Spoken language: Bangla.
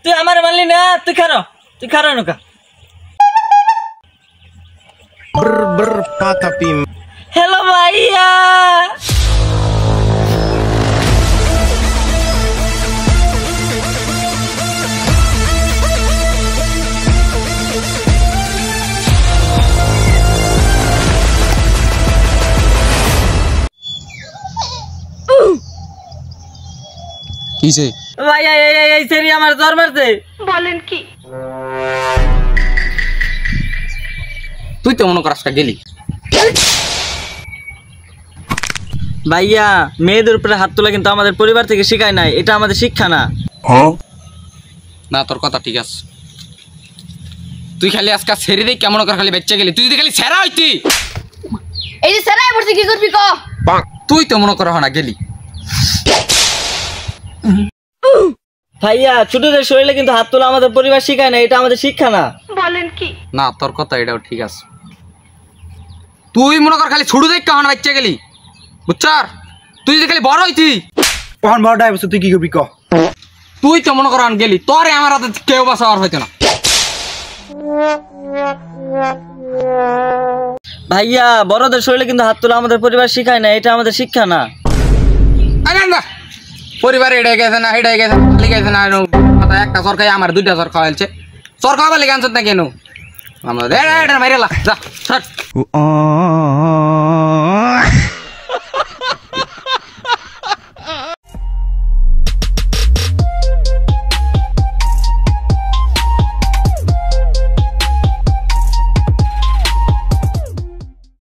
তুই আমার মানলি না, তুই খারো নৌকা। হ্যালো ভাইয়া, কিছে ভাইয়া এই সেরি আমার জ্বর মারছে। বলেন কি? তুই তো মনে করাস গেলি। ভাইয়া মেয়েদের উপরে হাত তোলা কিন্তু আমাদের পরিবার থেকে শেখায় নাই, এটা আমাদের শিক্ষা না। না তোর কথা ঠিক আছে, তুই খালি আজকে ছেড়ে দে, কেমন করে খালি বেচ্চা গেলি। তুই যদি খালি ছেড়া হইতি, এই যে সেরাই পড়ছে কি করবি ক? তুই তো মনে করা না গেলি। ভাইয়া ছোটদের শরীরে কিন্তু হাত তোলা আমাদের পরিবার শেখায় না, এটা আমাদের শিক্ষা না। বলেন কি? না তোর কথা এটাও ঠিক আছে, তুই মনে কর খালি ছুটু দেখ কেমন বাচ্চা গেলি, বুঝছার? তুই যদি খালি বড় হইতি, কখন বড়টা বসে তুই কি করবি ক? তুই তো মনে কর গেলি, তোরে আমার হাতে কেউ বাঁচাবার হইতো না। ভাইয়া বড়দের শরীরে কিন্তু হাত তোলা আমাদের পরিবার শেখায় না, এটা আমাদের শিক্ষা না। না পরিবারে এটাই গেছে না, এটাই গেছে খালি গেছে না, একটা সরকার আমার দুইটা সর খাওয়াইছে, সর খাওয়াবার লেগে আনছত না কেন? আমাদের মাইরে যা